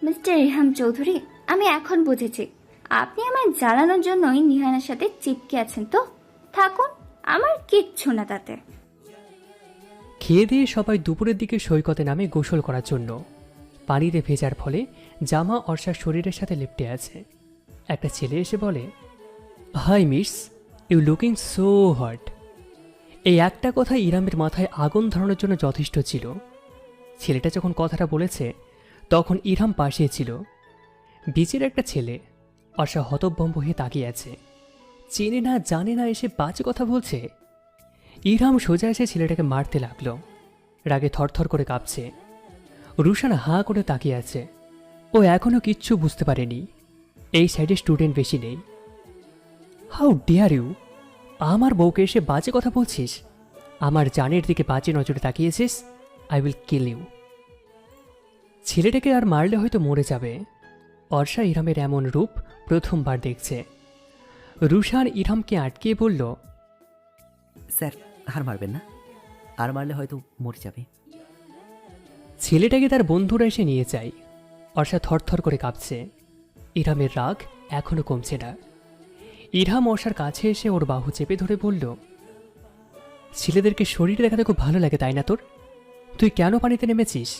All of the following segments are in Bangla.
মিস্টার ইরহাম চৌধুরী, আমি এখন বুঝেছি আপনি আমায় জ্বালানোর জন্যই নিহানের সাথে চিপকে আছেন। তো থাকুন, আমার কিচ্ছু না তাতে। খেয়ে দিয়ে সবাই দুপুরের দিকে সৈকতে নামে গোসল করার জন্য। পানিতে ভেজার ফলে জামা অর্ষার শরীরের সাথে লেপ্টে আছে। একটা ছেলে এসে বলে, hi miss, you looking so hot. এই একটা কথা ইরহামের মাথায় আগুন ধরানোর জন্য যথেষ্ট ছিল। ছেলেটা যখন কথাটা বলেছে তখন ইরহাম পাশে ছিল। বিচের একটা ছেলে। অর্ষা হতভম্ব হয়ে তাকিয়ে আছে। চেনে না জানে না এসে বাজে কথা বলছে। ইরহাম সোজা এসে ছেলেটাকে মারতে লাগলো। রাগে থরথর করে কাঁপছে। রুশান হাঁ করে তাকিয়ে আছে। ও এখনো কিচ্ছু বুঝতে পারেনি। এই সাইডে স্টুডেন্ট বেশি নেই। How dare you! আমার বউকে এসে বাজে কথা বলছিস? আমার জানের দিকে বাজে নজরে তাকিয়েছিস? I will kill you. ছেলেটাকে আর মারলে হয়তো মরে যাবে। অর্ষা ইরহামের এমন রূপ প্রথমবার দেখছে। রুশান ইরহামকে আটকিয়ে বলল, স্যার, আর মারবেন না, আর মারলে হয়তো মরে যাবে। ছেলেটাকে তার বন্ধুরা এসে নিয়ে যায়। অর্ষা থরথর করে কাঁপছে। ইরহামের রাগ এখনো কমছে না। ইরহাম অর্ষার কাছে এসে ওর বাহু চেপে ধরে বলল, ছেলেদেরকে শরীর দেখাতে খুব ভালো লাগে তাই না তোর? তুই কেন পানিতে নেমেছিস?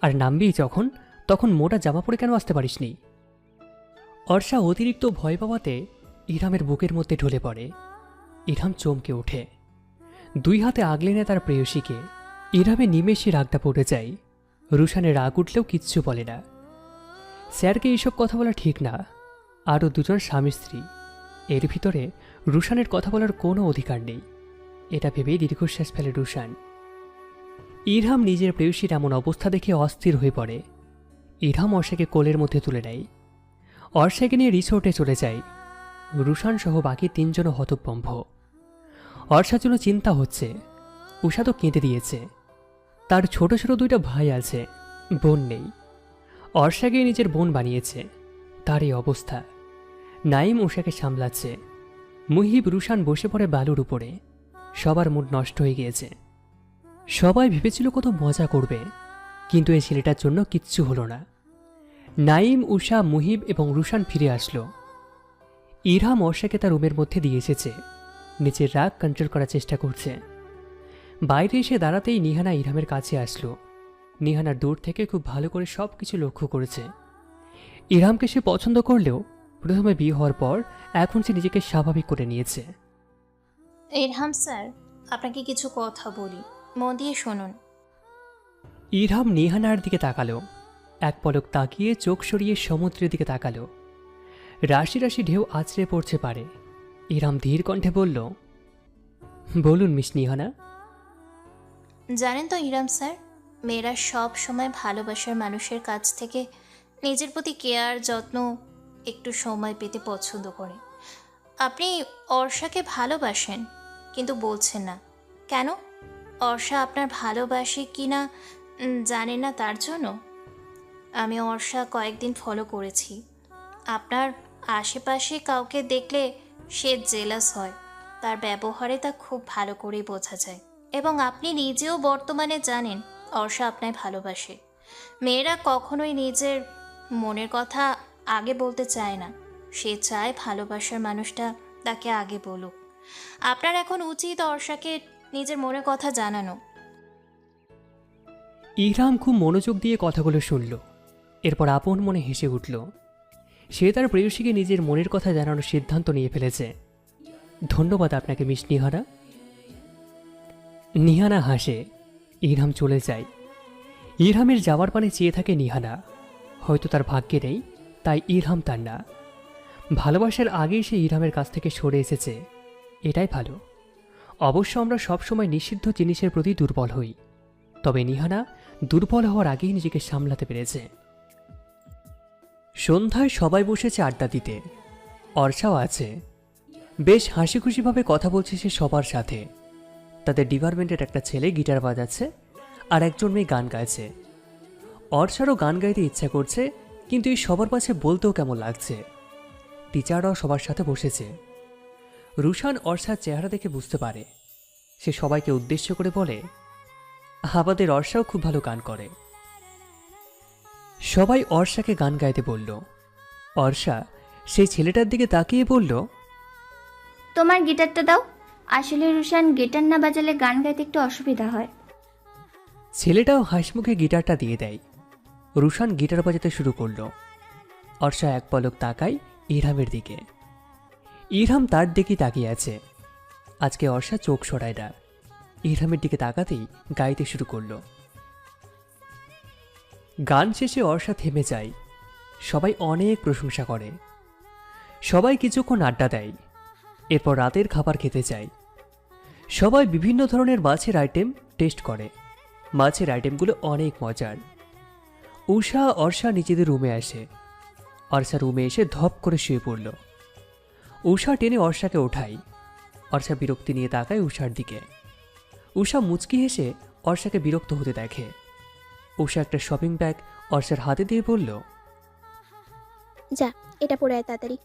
আর নামবি যখন, তখন মোটা জামা পরে কেন আসতে পারিসনি? অর্ষা অতিরিক্ত ভয় পাওয়াতে ইরহামের বুকের মধ্যে ঢলে পড়ে। ইরহাম চমকে ওঠে। দুই হাতে আগলে নেয় তার প্রেয়সীকে। ইরহামে নিমেষে রাগটা পড়ে যায়। রুশানের রাগ উঠলেও কিচ্ছু বলে না। স্যারকে এইসব কথা বলা ঠিক না। আরও দুজন স্বামী স্ত্রী, এর ভিতরে রুশানের কথা বলার কোনো অধিকার নেই। এটা ভেবেই দীর্ঘশ্বাস ফেলে রুশান। ইরহাম নিজের প্রেয়সীর এমন অবস্থা দেখে অস্থির হয়ে পড়ে। ইরহাম অর্ষাকে কোলের মধ্যে তুলে নেয়। অর্ষাকে নিয়ে রিসোর্টে চলে যায়। রুশান সহ বাকি তিনজনও হতভম্ব। অর্ষার জন্য চিন্তা হচ্ছে। উষা তো কেঁদে দিয়েছে। তার ছোট ছোট দুইটা ভাই আছে, বোন নেই। অর্ষাকে নিজের বোন বানিয়েছে। তার এই অবস্থা। নাইম উষাকে সামলাচ্ছে। মুহিব রুশান বসে পড়ে বালুর উপরে। সবার মুড নষ্ট হয়ে গিয়েছে। সবাই ভেবেছিল কত মজা করবে, কিন্তু এই ছেলেটার জন্য কিচ্ছু হলো না। নাইম, উষা, মুহিব এবং রুশান ফিরে আসলো। ইরহাম অর্ষাকে তার রুমের মধ্যে দিয়ে এসেছে। নিজের রাগ কন্ট্রোল করার চেষ্টা করছে। বাইরে এসে দাঁড়াতেই নিহানা ইরহামের কাছে আসলো। নিহানা দূর থেকে খুব ভালো করে সব কিছু লক্ষ্য করেছে। ইরহামকে সে পছন্দ করলেও প্রথমে বিয়ে হওয়ার পর এখন সে নিজেকে স্বাভাবিক করে নিয়েছে। ইরহাম স্যার, আপনাকে কিছু কথা বলি, মন দিয়ে শুনুন। ইরহাম নিহানার দিকে তাকালো। এক পলক তাকিয়ে চোখ সরিয়ে সমুদ্রের দিকে তাকালো। রাশি রাশি ঢেউ আছড়ে পড়ছে পারে। ইরহাম ধীর কণ্ঠে বলল, বলুন মিস নিহানা। জানেন তো ইরহাম স্যার, মেয়েরা সব সময় ভালোবাসার মানুষের কাছ থেকে নিজের প্রতি কেয়ার যত্ন একটু সময় পেতে পছন্দ করে। আপনি অর্ষাকে ভালোবাসেন, কিন্তু বলছেন না কেন? অর্ষা আপনার ভালোবাসে কি না জানেন না, তার জন্য। আমি অর্ষা কয়েকদিন ফলো করেছি। আপনার আশেপাশে কাউকে দেখলে সে জেলাস হয়। তার ব্যবহারে তা খুব ভালো করেই বোঝা যায়। এবং আপনি নিজেও বর্তমানে জানেন অর্ষা আপনায় ভালোবাসে। মেয়েরা কখনোই নিজের মনের কথা আগে বলতে চায় না। সে চায় ভালোবাসার মানুষটা তাকে আগে বলুক। আপনার এখন উচিত অর্ষাকে নিজের মনের কথা জানানো। ইরহাম খুব মনোযোগ দিয়ে কথাগুলো শুনল। এরপর আপন মনে হেসে উঠল। সে তার প্রেয়সীকে নিজের মনের কথা জানানোর সিদ্ধান্ত নিয়ে ফেলেছে। ধন্যবাদ আপনাকে মিস নিহানা। নিহানা হাসে। ইরহাম চলে যায়। ইরহামের যাওয়ার পানে চেয়ে থাকে নিহানা। হয়তো তার ভাগ্যে নেই, তাই ইরহাম তার না। ভালোবাসার আগেই সে ইরহামের কাছ থেকে সরে এসেছে, এটাই ভালো। অবশ্য আমরা সবসময় নিষিদ্ধ জিনিসের প্রতি দুর্বল হই, তবে নিহানা দুর্বল হওয়ার আগেই নিজেকে সামলাতে পেরেছে। সন্ধ্যায় সবাই বসেছে আড্ডা দিতে। অর্ষাও আছে। বেশ হাসি খুশিভাবে কথা বলছে সে সবার সাথে। তাদের ডিপার্টমেন্টের একটা ছেলে গিটার বাজাচ্ছে আর একজন মেয়ে গান গাইছে। অর্ষারও গান গাইতে ইচ্ছা করছে, কিন্তু এই সবার কাছে বলতেও কেমন লাগছে। টিচাররাও সবার সাথে বসেছে। রুশান অর্ষার চেহারা দেখে বুঝতে পারে। সে সবাইকে উদ্দেশ্য করে বলে, আমাদের অর্ষাও খুব ভালো গান করে। সবাই অর্ষাকে গান গাইতে বলল। অর্ষা সেই ছেলেটার দিকে তাকিয়ে বলল, তোমার গিটারটা দাও। আসলে রুশান গিটার না বাজালে গান গাইতে একটু অসুবিধা হয়। ছেলেটাও হাসিমুখে গিটারটা দিয়ে দেয়। রুশান গিটার বাজাতে শুরু করলো। অর্ষা এক পলক তাকায় ইরহামের দিকে। ইরহাম তার দিকেই তাকিয়ে আছে। আজকে অর্ষা চোখ সরায় না। ইরহামের দিকে তাকাতেই গাইতে শুরু করলো। গান শেষে অর্ষা থেমে যায়। সবাই অনেক প্রশংসা করে। সবাই কিছুক্ষণ আড্ডা দেয়। এরপর রাতের খাবার খেতে যায়। সবাই বিভিন্ন ধরনের মাছের আইটেম টেস্ট করে। মাছের আইটেমগুলো অনেক মজার। উষা অর্ষা নিজেদের রুমে আসে। অর্ষা রুমে এসে ধপ করে শুয়ে পড়ল। উষা টেনে অর্ষাকে ওঠায়। অর্ষা বিরক্তি নিয়ে তাকায় উষার দিকে। উষা মুচকি হেসে অর্ষাকে বিরক্ত হতে দেখে। উষা একটা শপিং ব্যাগ অর্ষার হাতে দিয়ে বলল, যা এটা পরে আয় তাড়াতাড়ি।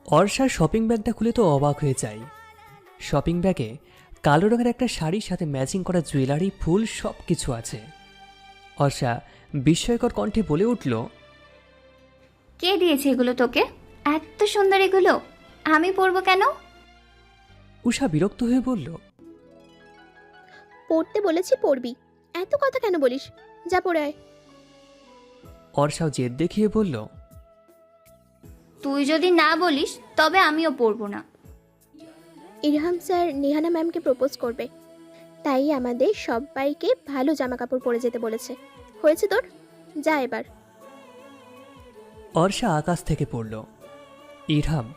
অর্ষার শপিং ব্যাগটা খুলে তো অবাক হয়ে যায়। শপিং ব্যাগে কালো রঙের একটা শাড়ির সাথে ম্যাচিং করা জুয়েলারি, ফুল সব কিছু আছে। অর্ষা বিস্ময়কর কণ্ঠে বলে উঠল, কে দিয়েছে এগুলো তোকে? এত সুন্দর এগুলো আমি পরবো কেন? উষা বিরক্ত হয়ে বলল, পড়তে বলেছি পড়বি, এত কথা কেন বলিস? যা পরে আয়। অর্ষাও জেদ দেখিয়ে বলল, তুই যদি না বলিস তবে আমিও পরবো না। ইরহাম স্যার নিহানা ম্যামকে প্রপোজ করবে, তাই আমাদের সবাইকে ভালো জামা কাপড় পরে যেতে বলেছে। হয়েছে তোর, যা এবার। অর্ষা আকাশ থেকে পড়ল। ইরহাম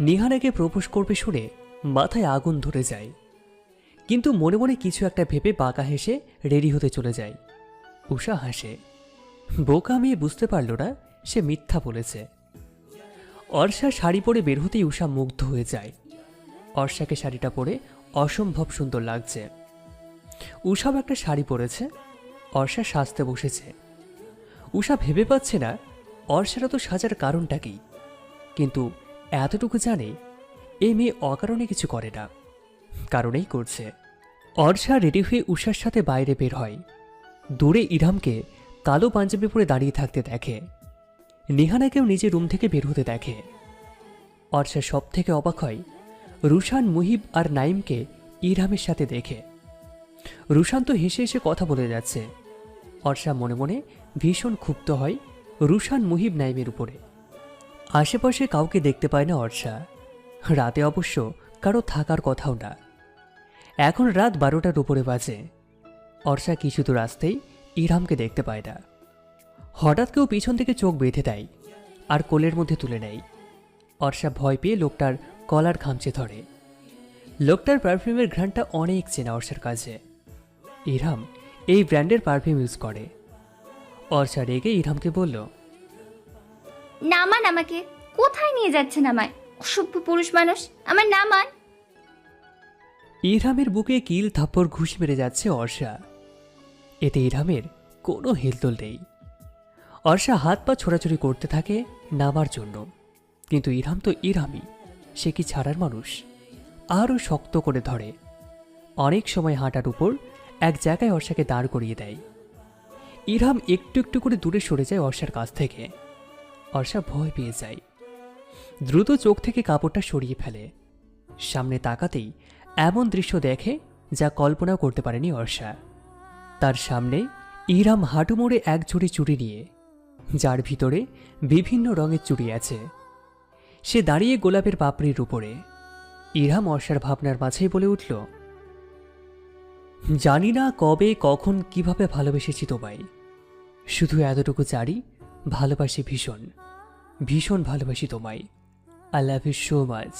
নিহানাকে প্রপোজ করবে শুনে মাথায় আগুন ধরে যায়। কিন্তু মনে মনে কিছু একটা ভেবে বাঁকা হেসে রেডি হতে চলে যায়। উষা হাসে। বোকা মেয়ে বুঝতে পারল না সে মিথ্যা বলেছে। অর্ষা শাড়ি পরে বের হতেই উষা মুগ্ধ হয়ে যায়। অর্ষাকে শাড়িটা পরে অসম্ভব সুন্দর লাগছে। উষাও একটা শাড়ি পরেছে। অর্ষা সাজতে বসেছে। উষা ভেবে পাচ্ছে না অর্ষারা তো সাজার কারণটা কি, কিন্তু এতটুকু জানে এই মেয়ে অকারণে কিছু করে না, কারণেই করছে। অর্ষা রেডি হয়ে উষার সাথে বাইরে বের হয়। দূরে ইরহামকে কালো পাঞ্জাবি পরে দাঁড়িয়ে থাকতে দেখে। নিহানাকেও নিজের রুম থেকে বের হতে দেখে। অর্ষা সব থেকে অবাক হয় রুশান, মুহিব আর নাইমকে ইরহামের সাথে দেখে। রুশান তো হেসে হেসে কথা বলে যাচ্ছে। অর্ষা মনে মনে ভীষণ ক্ষুব্ধ হয় রুশান, মুহিব, নাইমের উপরে। আশেপাশে কাউকে দেখতে পায় না অর্ষা। রাতে অবশ্য কারো থাকার কথাও না। এখন রাত 12টার উপরে বাজে। অর্ষা কিছু দূর আসতেই ইরহামকে দেখতে পায় না। হঠাৎ কেউ পিছন থেকে চোখ বেঁধে দেয় আর কোলের মধ্যে তুলে নেয়। অর্ষা ভয় পেয়ে লোকটার কলার খামচে ধরে। লোকটার পারফিউমের ঘ্রাণটা অনেক চেনা অর্ষার কাছে। ইরহাম এই ব্র্যান্ডের পারফিউম ইউজ করে। অর্ষা রেগে ইরহামকে বলল, নামান আমাকে। কোথায় নিয়ে যাচ্ছেন আমায়? অসভ্য পুরুষ মানুষ, আমার নামান। ইরহামের বুকে কিল থাপ্পড় ঘুষ মেরে যাচ্ছে অর্ষা। এতে ইরহামের কোনো হেলদোল নেই। অর্ষা হাত পা ছোড়াছুড়ি করতে থাকে নামার জন্য, কিন্তু ইরহাম তো ইরহামই, সে কি ছাড়ার মানুষ? আরও শক্ত করে ধরে। অনেক সময় হাঁটার উপর এক জায়গায় অর্ষাকে দাঁড় করিয়ে দেয়। ইরহাম একটু একটু করে দূরে সরে যায় অর্ষার কাছ থেকে। অর্ষা ভয় পেয়ে যায়। দ্রুত চোখ থেকে কাপড়টা সরিয়ে ফেলে। সামনে তাকাতেই এমন দৃশ্য দেখে যা কল্পনাও করতে পারেনি অর্ষা। তার সামনে ইরহাম হাঁটু মোড়ে এক ঝুড়ি চুড়ি নিয়ে, যার ভিতরে বিভিন্ন রঙের চুড়ি আছে। সে দাঁড়িয়ে গোলাপের পাপড়ির উপরে। ইরহাম অর্ষার ভাবনার মাঝেই বলে উঠল, জানি না কবে কখন কিভাবে ভালোবেসেছি তোমায়, শুধু এতটুকু জানি ভালোবাসি ভীষণ, ভীষণ ভালোবাসি তোমায়। I love you so much.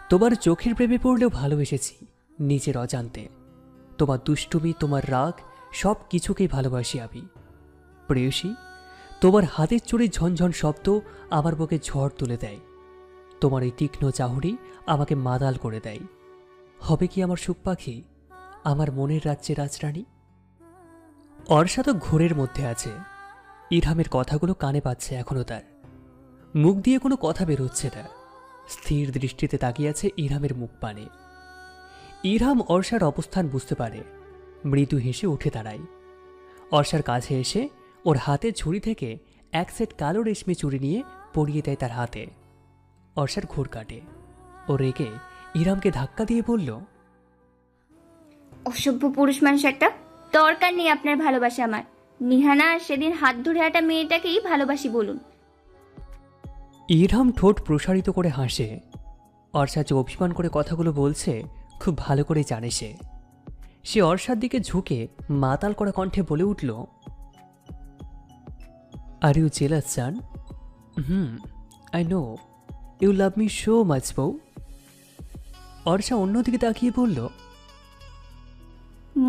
তোমার চোখের প্রেমে পড়লেও ভালোবেসেছি নিজের অজান্তে। তোমার দুষ্টুমি, তোমার রাগ, সব কিছুকেই ভালোবাসি আমি। প্রেয়সী, তোমার হাতের চুড়ির ঝনঝন শব্দ আমার বুকে ঝড় তুলে দেয়। তোমার এই তীক্ষ্ণ চাহনি আমাকে মাতাল করে দেয়। হবে কি আমার সুখ পাখি, আমার মনের রাজ্যে রাজরানী? অর্ষা তো ঘোরের মধ্যে আছে। ইরহামের কথাগুলো কানে পাচ্ছে এখনো তার। মুখ দিয়ে কোনো কথা বের হচ্ছে না। স্থির দৃষ্টিতে তাকিয়ে আছে ইরহামের মুখ পানে। ইরহাম অর্ষার অবস্থান বুঝতে পারে। মৃদু হেসে উঠে দাঁড়ায়। অর্ষার কাছে এসে ওর হাতে ছুরি থেকে এক সেট কালো রেশমি চুড়ি নিয়ে পরিয়ে দেয় তার হাতে। অর্ষার ঘোর কাটে। ও রেগে ইরহামকে ধাক্কা দিয়ে বলল, অসভ্য পুরুষ মানুষ একটা। দরকার নেই আপনার ভালোবাসা আমার। নিহানা আর সেদিন হাত ধরে একটা মেয়েটাকেই ভালোবাসি বলুন। ইরহাম ঠোঁট প্রসারিত করে হাসে। অর্ষা যে অভিমান করে কথাগুলো বলছে খুব ভালো করে জানে সে অর্ষার দিকে ঝুঁকে মাতাল করা কণ্ঠে বলে উঠল, আর ইউ জেলাস জান? I know you love me so much বউ। অর্ষা অন্যদিকে তাকিয়ে বলল,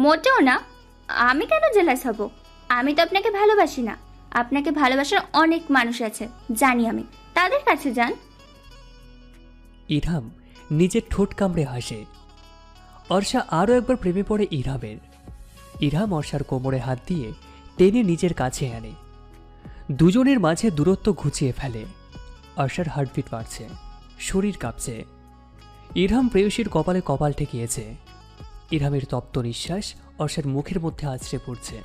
মোটেও না। আমি কেন জেলাস হব? আমি তো আপনাকে ভালোবাসি না। আপনাকে ভালোবাসার অনেক মানুষ আছে, জানি আমি। তাদের কাছে যান। ইরহাম নিজের ঠোঁট কামড়ে হাসে। অর্ষা আরও একবার প্রেমে পড়ে ইরহামের। ইরহাম অর্ষার কোমরে হাত দিয়ে টেনে নিজের কাছে আনে। দুজনের মাঝে দূরত্ব ঘুচিয়ে ফেলে। অর্ষার হার্টবিট বাড়ছে, শরীর কাঁপছে। ইরহাম প্রেয়সীর কপালে কপাল ঠেকিয়েছে। ইরহামের তপ্ত নিঃশ্বাস অর্ষার মুখের মধ্যে আছড়ে পড়ছে।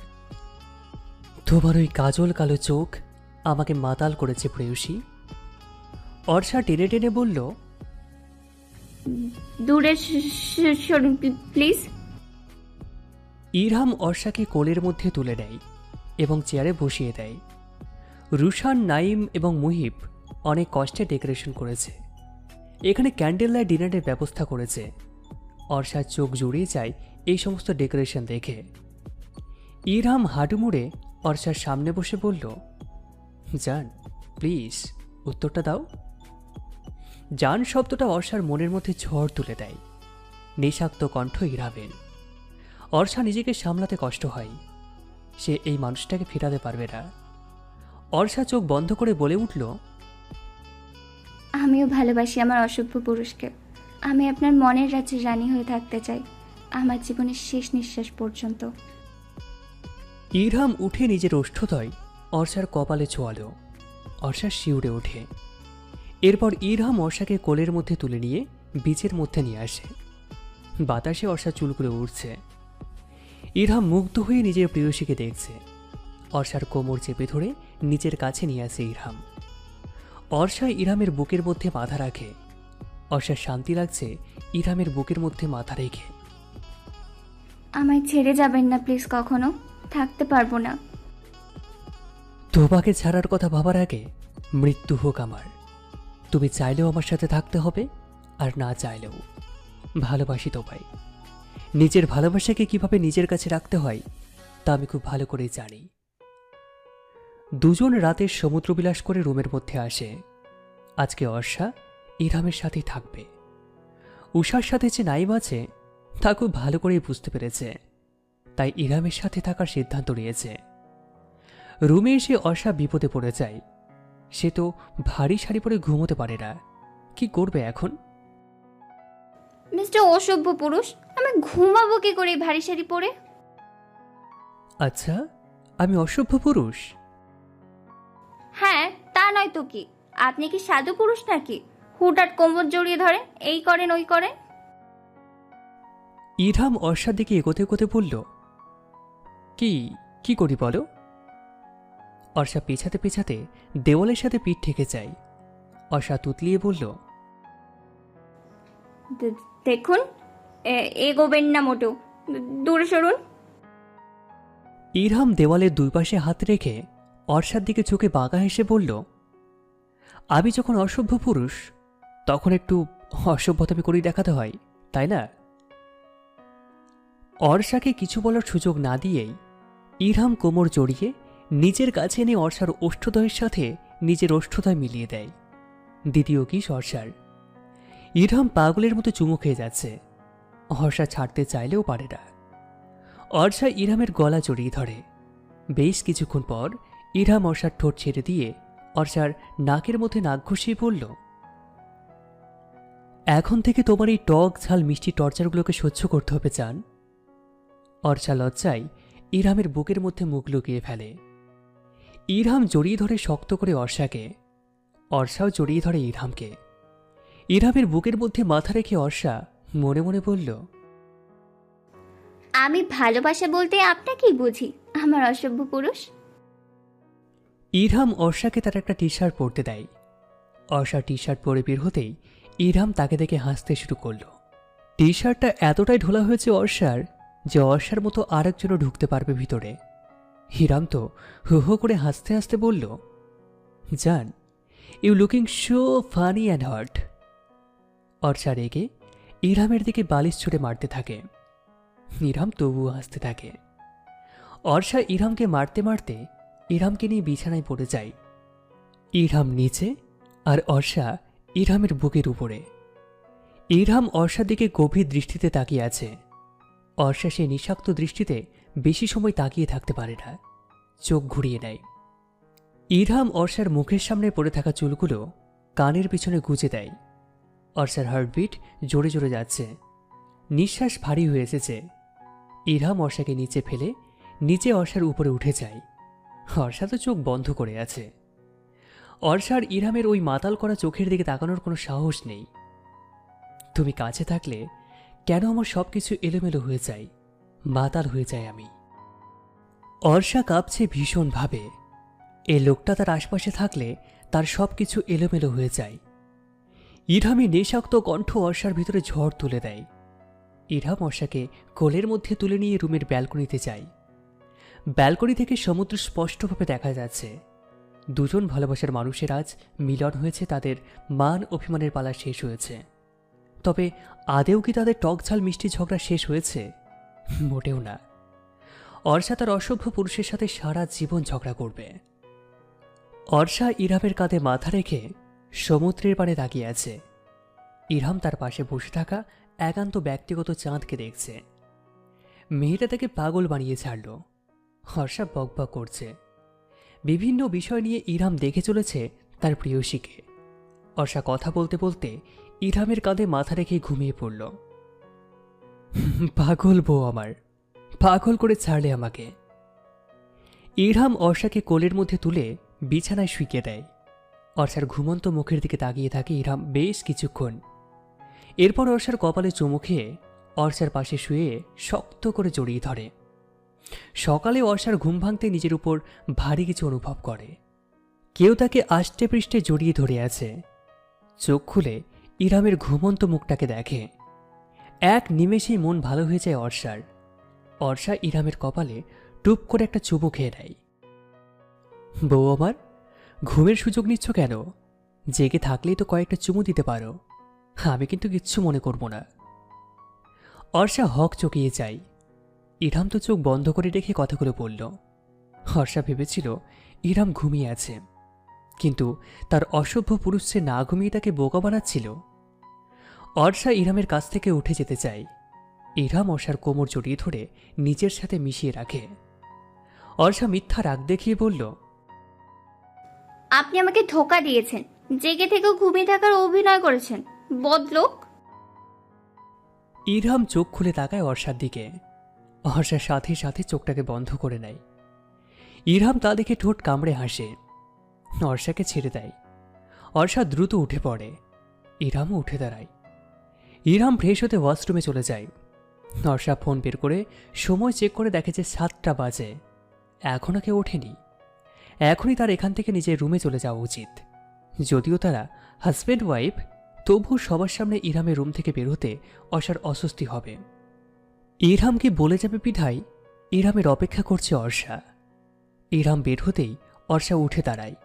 তোমার ওই কাজল কালো চোখ আমাকে মাতাল করেছে প্রেয়সী। অর্ষা টেনে টেনে বলল, দূরে সরুন প্লিজ। ইরহাম অর্ষাকে কোলের মধ্যে তুলে নেয় এবং চেয়ারে বসিয়ে দেয়। রুশান, নাইম এবং মুহিব অনেক কষ্টে ডেকোরেশন করেছে। এখানে ক্যান্ডেল লাইট ডিনারের ব্যবস্থা করেছে। অর্ষার চোখ জুড়িয়ে যায় এই সমস্ত ডেকোরেশন দেখে। ইরহাম হাঁটু মুড়ে অর্ষার সামনে বসে বলল, জান প্লিজ উত্তরটা দাও। জান শব্দটা অর্ষার মনের মধ্যে ঝড় তুলে দেয়। নেশাক্ত কণ্ঠ ইরহামের। অর্ষা নিজেকে সামলাতে কষ্ট হয়। সে এই মানুষটাকে ফেরাতে পারবে না। অর্ষা চোখ বন্ধ করে বলে উঠল, আমিও ভালোবাসি আমার অসভ্য পুরুষকে। আমি আপনার মনের রাজ্যের রানী হয়ে থাকতে চাই আমার জীবনের শেষ নিঃশ্বাস পর্যন্ত। ইরহাম উঠে নিজের ওষ্ঠদয় অর্ষার কপালে ছোঁয়ালো। অর্ষা শিউরে ওঠে। এরপর ইরহাম অর্ষাকে কোলের মধ্যে তুলে নিয়ে বীচের মধ্যে নিয়ে আসে। বাতাসে অর্ষা চুলকুলে উঠছে। ইরহাম মুগ্ধ হয়ে নিজের প্রেয়সীকে দেখছে। অর্ষার কোমর চেপে ধরে নিজের কাছে নিয়ে আসে ইরহাম। অর্ষা ইরহামের বুকের মধ্যে মাথা রাখে। অর্ষার শান্তি লাগছে ইরহামের বুকের মধ্যে মাথা রেখে। আমায় ছেড়ে যাবেন না প্লিজ, কখনো থাকতে পারবো না। তোমাকে ছাড়ার কথা ভাবার আগে মৃত্যু হোক আমার। তুমি চাইলেও আমার সাথে থাকতে হবে, আর না চাইলেও। ভালোবাসি তোমায়। নিজের ভালোবাসাকে কিভাবে নিজের কাছে রাখতে হয় তা আমি খুব ভালো করেই জানি। দুজন রাতের সমুদ্রবিলাস করে রুমের মধ্যে আসে। আজকে অর্ষা ইরহামের সাথেই থাকবে। উষার সাথে যে নাইম আছে তা খুব ভালো করেই বুঝতে পেরেছে, তাই ইরহামের সাথে থাকার সিদ্ধান্ত নিয়েছে। রুমে এসে অর্ষা বিপদে পড়ে যায়। সে তো ভারী শাড়ি পরে ঘুমোতে পারে না। কি করবে এখন? মিস্টার অসভ্য পুরুষ, আমি ঘুমাবো কি করে ভারী শাড়ি পরে? আচ্ছা, আমি অসভ্য পুরুষ? হ্যাঁ, তা নয় তো কি। আপনি কি সাধু পুরুষ নাকি? হুটহাট কোমর জড়িয়ে ধরে এই করেন ওই করেন। ইরহাম অর্ষার দিকে এগোতে এগোতে বলল, কি করি বলো? অর্ষা পেছাতে পেছাতে দেওয়ালের সাথে পিঠ ঠেকে যায়। অর্ষা তুতলিয়ে বলল, দেখুন, এগোবেন না মোটেও। দূরে সরুন। ইরহাম দেওয়ালের দুই পাশে হাত রেখে অর্ষার দিকে চোখে বাঁকা হেসে বলল, আমি যখন অসভ্য পুরুষ তখন একটু অসভ্যতামি করেই দেখাতে হয়, তাই না? অর্ষাকে কিছু বলার সুযোগ না দিয়েই ইরহাম কোমর জড়িয়ে নিজের কাছে এনে অর্ষার ওষ্ঠদয়ের সাথে নিজের ওষ্ঠদয় মিলিয়ে দেয়। দ্বিতীয় কিস অর্ষার। ইরহাম পাগলের মতো চুমু খেয়ে যাচ্ছে। অর্ষা ছাড়তে চাইলেও পারে না। অর্ষা ইরহামের গলা জড়িয়ে ধরে। বেশ কিছুক্ষণ পর ইরহাম অর্ষার ঠোঁট ছেড়ে দিয়ে অর্ষার নাকের মধ্যে নাক ঘষিয়ে বলল, এখন থেকে তোমার এই টক ঝাল মিষ্টি টর্চারগুলোকে সহ্য করতে হবে জান। অর্ষা লজ্জায় ইরহামের বুকের মধ্যে মুখ লুকিয়ে ফেলে। ইরহাম জড়িয়ে ধরে শক্ত করে অর্ষাকে। অর্ষাও জড়িয়ে ধরে ইরহামকে। ইরহামের বুকের মধ্যে মাথা রেখে অর্ষা মনে মনে বলল, আমি ভালোবাসা বলতে আপনাকেই বুঝি আমার অসভ্য পুরুষ। ইরহাম অর্ষাকে তার একটা টি শার্ট পরতে দেয়। অর্ষা টি শার্ট পরে বের হতেই ইরহাম তাকে দেখে হাসতে শুরু করলো। টি শার্টটা এতটাই ঢোলা হয়েছে অর্ষার যে অর্ষার মতো আরেকজনও ঢুকতে পারবে ভিতরে। ইরহাম তো হু হু করে হাসতে হাসতে বলল, জান, you looking so funny and hot. Arsha রেগে ইরহামের দিকে বালিশ ছুঁড়ে মারতে থাকে। ইরহাম তবুও হাসতে থাকে। অর্ষা ইরহামকে মারতে মারতে ইরহামকে নিয়ে বিছানায় পড়ে যায়। ইরহাম নিচে আর অর্ষা ইরহামের বুকের উপরে। ইরহাম অর্ষার দিকে গভীর দৃষ্টিতে তাকিয়ে আছে। অর্ষা সে নিঃশাক্ত দৃষ্টিতে বেশি সময় তাকিয়ে থাকতে পারে না, চোখ ঘুরিয়ে নেয়। ইরহাম অর্ষার মুখের সামনে পড়ে থাকা চুলগুলো কানের পিছনে গুজে দেয়। অর্ষার হার্টবিট জোরে জোরে যাচ্ছে, নিঃশ্বাস ভারী হয়ে এসেছে। ইরহাম অর্ষাকে নিচে ফেলে নিচে অর্ষার উপরে উঠে যায়। অর্ষা তো চোখ বন্ধ করে আছে। অর্ষার ইরহামের ওই মাতাল করা চোখের দিকে তাকানোর কোনো সাহস নেই। তুমি কাছে থাকলে কেন আমার সবকিছু এলোমেলো হয়ে যায়, মাতাল হয়ে যায় আমি। অর্ষা কাঁপছে ভীষণভাবে। এই লোকটা তার আশপাশে থাকলে তার সবকিছু এলোমেলো হয়ে যায়। ইরহামের নেশাক্ত কণ্ঠ অর্ষার ভিতরে ঝড় তুলে দেয়। ইরহাম অর্ষাকে কোলের মধ্যে তুলে নিয়ে রুমের ব্যালকনিতে যায়। ব্যালকনি থেকে সমুদ্র স্পষ্টভাবে দেখা যাচ্ছে। দুজন ভালোবাসার মানুষের আজ মিলন হয়েছে, তাদের মান অভিমানের পালা শেষ হয়েছে। তবে আদেও কি তাদের টকঝাল মিষ্টি ঝগড়া শেষ হয়েছে? মোটেও না। অর্ষা তার অসভ্য পুরুষের সাথে সারা জীবন ঝগড়া করবে। অর্ষা ইরহামের কাঁধে মাথা রেখে সমুদ্রের পাড়ে তাকিয়ে আছে। ইরহাম তার পাশে বসে থাকা একান্ত ব্যক্তিগত চাঁদকে দেখছে। মেয়েটা তাকে পাগল বানিয়ে ছাড়ল। হর্ষা বকবক করছে। বিভিন্ন বিষয় নিয়ে ইরহাম দেখে চলেছে তার প্রিয়সীকে। অর্ষা কথা বলতে বলতে ইরহামের কাঁধে মাথা রেখে ঘুমিয়ে পড়ল। পাগল বউ আমার, পাগল করে ছাড়লে আমাকে। ইরহাম অর্ষাকে কোলের মধ্যে তুলে বিছানায় শুইয়ে দেয়। অর্ষার ঘুমন্ত মুখের দিকে তাকিয়ে থাকে ইরহাম বেশ কিছুক্ষণ। এরপর অর্ষার কপালে চুমু খেয়ে অর্ষার পাশে শুয়ে শক্ত করে জড়িয়ে ধরে। সকালে অর্ষার ঘুম ভাঙতে নিজের উপর ভারী কিছু অনুভব করে। কেউ তাকে আষ্টে পৃষ্ঠে জড়িয়ে ধরে আছে। চোখ খুলে ইরহামের ঘুমন্ত মুখটাকে দেখে। এক নিমেষেই মন ভালো হয়ে যায় অর্ষার। অর্ষা ইরহামের কপালে টুপ করে একটা চুমু খেয়ে নেয়। বউ আমার, ঘুমের সুযোগ নিচ্ছ কেন? জেগে থাকলেই তো কয়েকটা চুমু দিতে পারো, আমি কিন্তু কিচ্ছু মনে করব না। অর্ষা হক চকিয়ে যায়। ইরহাম তো চোখ বন্ধ করে রেখে কথাগুলো বলল। অর্ষা ভেবেছিল ইরহাম ঘুমিয়ে আছে, কিন্তু তার অসভ্য পুরুষ সে না ঘুমিয়ে তাকে বোকা বানাচ্ছিল। অর্ষা ইরহামের কাছ থেকে উঠে যেতে চায়। ইরহাম অর্ষার কোমর জড়িয়ে ধরে নিজের সাথে মিশিয়ে রাখে। অর্ষা মিথ্যা রাগ দেখিয়ে বলল, আপনি আমাকে ধোকা দিয়েছেন, জেগে থেকেও ঘুমিয়ে থাকার অভিনয় করেছেন, বদলোক। ইরহাম চোখ খুলে তাকায় অর্ষার দিকে। অর্ষার সাথে সাথে চোখটাকে বন্ধ করে নেয়। ইরহাম তা দেখে ঠোঁট কামড়ে হাসে। অর্ষাকে ছেড়ে দেয়। অর্ষা দ্রুত উঠে পড়ে। ইরহামও উঠে দাঁড়ায়। ইরহাম ফ্রেশ হতে ওয়াশরুমে চলে যায়। অর্ষা ফোন বের করে সময় চেক করে দেখে যে 7টা বাজে। এখনও কেউ ওঠেনি। এখনই তার এখান থেকে নিজের রুমে চলে যাওয়া উচিত। যদিও তারা হাজব্যান্ড ওয়াইফ, তবু সবার সামনে ইরহামের রুম থেকে বের হতে অর্ষার অস্বস্তি হবে। ইরহামকে বলে যাবে বিধায় ইরহামের অপেক্ষা করছে অর্ষা। ইরহাম বের হতেই অর্ষা উঠে দাঁড়ায়।